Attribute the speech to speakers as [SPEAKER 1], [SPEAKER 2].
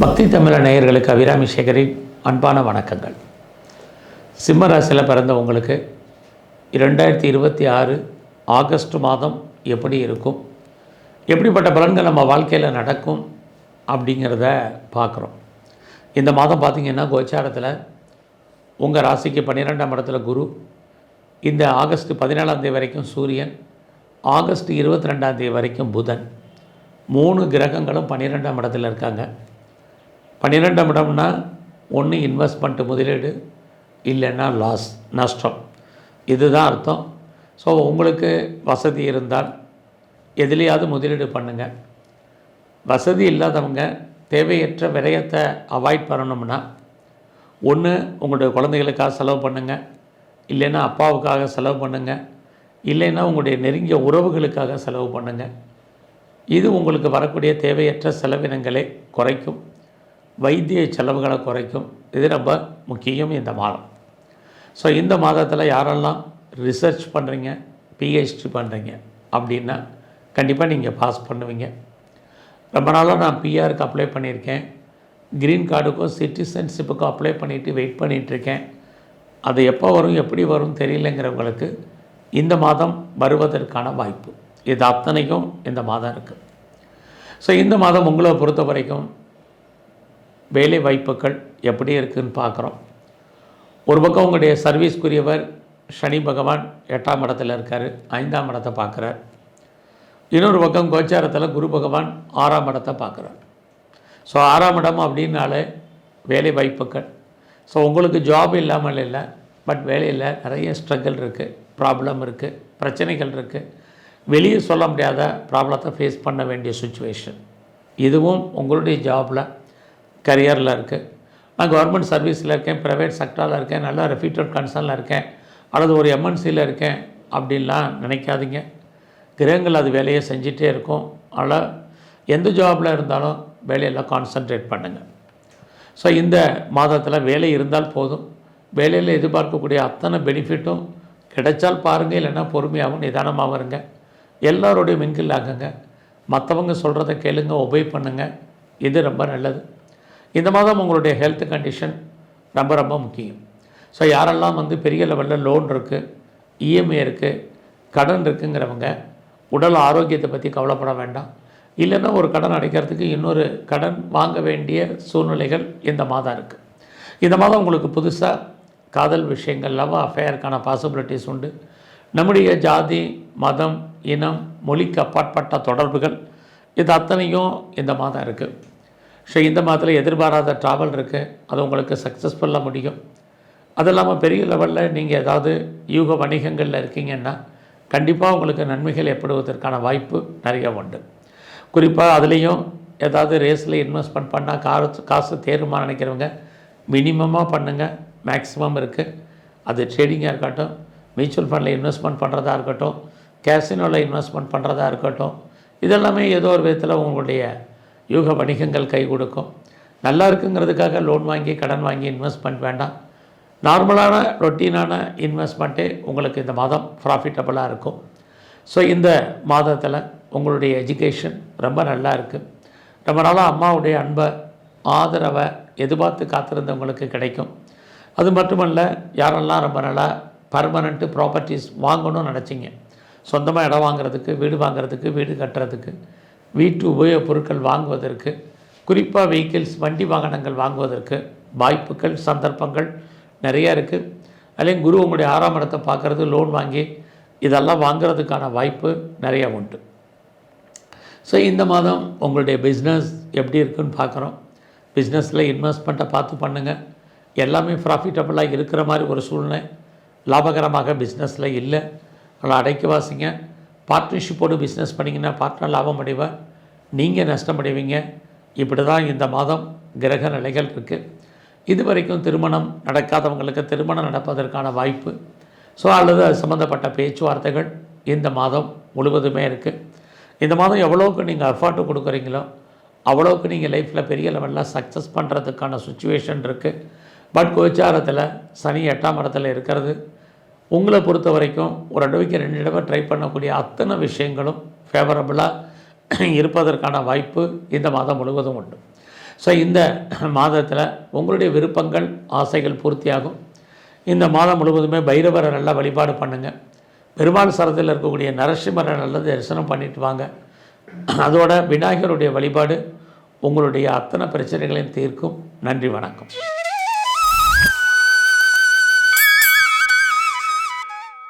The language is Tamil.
[SPEAKER 1] பக்தி தமிழ நேயர்களுக்கு அபிராமி சேகரின் அன்பான வணக்கங்கள். சிம்ம ராசியில் பிறந்த உங்களுக்கு 2026 ஆகஸ்ட் மாதம் எப்படி இருக்கும், எப்படிப்பட்ட பலன்கள் நம்ம வாழ்க்கையில் நடக்கும் அப்படிங்கிறத பார்க்குறோம். இந்த மாதம் பார்த்திங்கன்னா கோச்சாரத்தில் உங்கள் ராசிக்கு 12ஆம் இடத்துல குரு, இந்த ஆகஸ்ட் 17ஆம் தேதி வரைக்கும் சூரியன், ஆகஸ்ட் 22ஆம் தேதி வரைக்கும் புதன், 3 கிரகங்களும் 12ஆம் இடத்துல இருக்காங்க. 12ஆம் இடம்னா ஒன்று இன்வெஸ்ட்மெண்ட்டு முதலீடு, இல்லைன்னா லாஸ் நஷ்டம், இதுதான் அர்த்தம். ஸோ உங்களுக்கு வசதி இருந்தால் எதுலேயாவது முதலீடு பண்ணுங்கள். வசதி இல்லாதவங்க தேவையற்ற விரயத்தை அவாய்ட் பண்ணணும்னா ஒன்று உங்களுடைய குழந்தைகளுக்காக செலவு பண்ணுங்கள், இல்லைன்னா அப்பாவுக்காக செலவு பண்ணுங்கள், இல்லைன்னா உங்களுடைய நெருங்கிய உறவுகளுக்காக செலவு பண்ணுங்கள். இது உங்களுக்கு வரக்கூடிய தேவையற்ற செலவினங்களை குறைக்கும், வைத்திய செலவுகளை குறைக்கும். இது ரொம்ப முக்கியம் இந்த மாதம். ஸோ இந்த மாதத்தில் யாரெல்லாம் ரிசர்ச் பண்ணுறீங்க, பிஹெச்டி பண்ணுறீங்க அப்படின்னா கண்டிப்பாக நீங்கள் பாஸ் பண்ணுவீங்க. ரொம்ப நாளாக நான் பிஆருக்கு அப்ளை பண்ணியிருக்கேன், க்ரீன் கார்டுக்கும் சிட்டிசன்ஷிப்புக்கும் அப்ளை பண்ணிவிட்டு வெயிட் பண்ணிகிட்ருக்கேன். அது எப்போ வரும் எப்படி வரும் தெரியலைங்கிறவங்களுக்கு இந்த மாதம் வருவதற்கான வாய்ப்பு இது அத்தனைக்கும் இந்த மாதம் இருக்குது. ஸோ இந்த மாதம் உங்களை பொறுத்த வரைக்கும் வேலை வாய்ப்புகள் எப்படி இருக்குதுன்னு பார்க்குறோம். ஒரு பக்கம் உங்களுடைய சர்வீஸ்க்குரியவர் சனி பகவான் 8ஆம் இடத்துல இருக்கார், 5ஆம் இடத்தை பார்க்குறார். இன்னொரு பக்கம் கோச்சாரத்தில் குரு பகவான் 6ஆம் இடத்தை பார்க்குறார். ஸோ 6ஆம் இடம் அப்படின்னாலே வேலை வாய்ப்புகள். ஸோ உங்களுக்கு ஜாப் இல்லாமல் இல்லை, பட் வேலையில் நிறைய ஸ்ட்ரகிள் இருக்குது, ப்ராப்ளம் இருக்குது, பிரச்சனைகள் இருக்குது, வெளியே சொல்ல முடியாத ப்ராப்ளத்தை ஃபேஸ் பண்ண வேண்டிய சுச்சுவேஷன். இதுவும் உங்களுடைய ஜாபில் கரியரில் இருக்குது. நான் கவர்மெண்ட் சர்வீஸில் இருக்கேன், ப்ரைவேட் செக்டரில் இருக்கேன், நல்லா ரெப்யூட்டட் கன்சர்னில் இருக்கேன், அல்லது ஒரு எம்என்சியில் இருக்கேன் அப்படின்லாம் நினைக்காதீங்க. கிரகங்கள் அது வேலையை செஞ்சிட்டே இருக்கும். அதனால் எந்த ஜாபில் இருந்தாலும் வேலையில் கான்சன்ட்ரேட் பண்ணுங்கள். ஸோ இந்த மாதத்தில் வேலை இருந்தால் போதும். வேலையில் எதிர்பார்க்கக்கூடிய அத்தனை பெனிஃபிட்டும் கிடைச்சால் பாருங்கள், இல்லைன்னா பொறுமையாகவும் நிதானமாகவும் இருங்க. எல்லோருடைய மிங்கில் ஆகுங்க, மற்றவங்க சொல்கிறத கேளுங்க, ஒபே பண்ணுங்கள். இது ரொம்ப நல்லது. இந்த மாதம் உங்களுடைய ஹெல்த் கண்டிஷன் ரொம்ப ரொம்ப முக்கியம். ஸோ யாரெல்லாம் பெரிய லெவலில் லோன் இருக்குது, இஎம்ஐ இருக்குது, கடன் இருக்குங்கிறவங்க உடல் ஆரோக்கியத்தை பற்றி கவலைப்பட வேண்டாம். இல்லைன்னா ஒரு கடன் அடைக்கிறதுக்கு இன்னொரு கடன் வாங்க வேண்டிய சூழ்நிலைகள் இந்த மாதம் இருக்குது. இந்த மாதம் உங்களுக்கு புதுசாக காதல் விஷயங்கள், லவ் அஃபேருக்கான பாசிபிலிட்டிஸ் உண்டு. நம்முடைய ஜாதி, மதம், இனம், மொழிக்கு அப்பாற்பட்ட தொடர்புகள் இது அத்தனையும் இந்த மாதம் இருக்குது. ஸோ இந்த மாதத்தில் எதிர்பாராத ட்ராவல் இருக்குது, அது உங்களுக்கு சக்ஸஸ்ஃபுல்லாக முடியும். அது இல்லாமல் பெரிய லெவலில் நீங்கள் ஏதாவது யூக வணிகங்களில் இருக்கீங்கன்னா கண்டிப்பாக உங்களுக்கு நன்மைகள் ஏற்படுவதற்கான வாய்ப்பு நிறைய உண்டு. குறிப்பாக அதுலேயும் ஏதாவது ரேஸில் இன்வெஸ்ட்மெண்ட் பண்ணால் காசு தேருமா நினைக்கிறவங்க மினிமமாக பண்ணுங்கள், மேக்ஸிமம் இருக்குது. அது ட்ரேடிங்காக இருக்கட்டும், மியூச்சுவல் ஃபண்டில் இன்வெஸ்ட்மெண்ட் பண்ணுறதா இருக்கட்டும், கேசினோவில் இன்வெஸ்ட்மெண்ட் பண்ணுறதா இருக்கட்டும், இதெல்லாமே ஏதோ ஒரு விதத்தில் உங்களுடைய யூக வணிகங்கள் கை கொடுக்கும். நல்லா இருக்குங்கிறதுக்காக லோன் வாங்கி கடன் வாங்கி இன்வெஸ்ட்மெண்ட் வேண்டாம். நார்மலான ரொட்டீனான இன்வெஸ்ட்மெண்ட்டே உங்களுக்கு இந்த மாதம் ப்ராஃபிட்டபுளாக இருக்கும். ஸோ இந்த மாதத்தில் உங்களுடைய எஜுகேஷன் ரொம்ப நல்லா இருக்குது. ரொம்ப நாளாக அம்மாவுடைய அன்பை, ஆதரவை எதிர்பார்த்து காத்திருந்தவங்களுக்கு கிடைக்கும். அது மட்டுமல்ல, யாரெல்லாம் ரொம்ப நாளாக பர்மனெண்ட்டு ப்ராப்பர்ட்டிஸ் வாங்கணும்னு நினச்சிங்க, சொந்தமாக இடம் வாங்குறதுக்கு, வீடு வாங்குறதுக்கு, வீடு கட்டுறதுக்கு, வீட்டு உபயோகப் பொருட்கள் வாங்குவதற்கு, குறிப்பாக வெஹிக்கிள்ஸ், வண்டி வாகனங்கள் வாங்குவதற்கு வாய்ப்புகள், சந்தர்ப்பங்கள் நிறையா இருக்குது. அதுலேயும் குரு உங்களுடைய 6ஆம் இடத்தை பார்க்குறது, லோன் வாங்கி இதெல்லாம் வாங்கிறதுக்கான வாய்ப்பு நிறையா உண்டு. ஸோ இந்த மாதம் உங்களுடைய பிஸ்னஸ் எப்படி இருக்குன்னு பார்க்குறோம். பிஸ்னஸில் இன்வெஸ்ட்மெண்ட்டை பார்த்து பண்ணுங்கள். எல்லாமே ப்ராஃபிட்டபுளாக இருக்கிற மாதிரி ஒரு சூழ்நிலை லாபகரமாக பிஸ்னஸில் இல்லை. அதனால் அடைக்கி வாசிங்க. பார்ட்னர்ஷிப்போடு பிஸ்னஸ் பண்ணிங்கன்னா பார்ட்னர் லாபம் அடைவார், நீங்கள் நஷ்டம் அடைவீங்க. இப்படி தான் இந்த மாதம் கிரக நிலைகள் இருக்குது. இது வரைக்கும் திருமணம் நடக்காதவங்களுக்கு திருமணம் நடப்பதற்கான வாய்ப்பு, ஸோ அல்லது அது சம்மந்தப்பட்ட பேச்சுவார்த்தைகள் இந்த மாதம் முழுவதுமே இருக்குது. இந்த மாதம் எவ்வளோக்கு நீங்கள் எஃபர்ட்டு கொடுக்குறீங்களோ அவ்வளோக்கு நீங்கள் லைஃப்பில் பெரிய லெவலில் சக்ஸஸ் பண்ணுறதுக்கான சுச்சுவேஷன் இருக்குது. பட் கோச்சாரத்தில் சனி 8ஆம் இடத்துல இருக்கிறது உங்களை பொறுத்த வரைக்கும் ஒரு தடவைக்கு 2 தடவை ட்ரை பண்ணக்கூடிய அத்தனை விஷயங்களும் ஃபேவரபுளாக இருப்பதற்கான வாய்ப்பு இந்த மாதம் முழுவதும் உண்டு. ஸோ இந்த மாதத்தில் உங்களுடைய விருப்பங்கள் ஆசைகள் பூர்த்தியாகும். இந்த மாதம் முழுவதுமே பைரவரை நல்லா வழிபாடு பண்ணுங்கள். பெருமாள் சரத்தில் இருக்கக்கூடிய நரசிம்மரை நல்லா தரிசனம் பண்ணிட்டு வாங்க. அதோட விநாயகருடைய வழிபாடு உங்களுடைய அத்தனை பிரச்சனைகளையும் தீர்க்கும். நன்றி, வணக்கம்.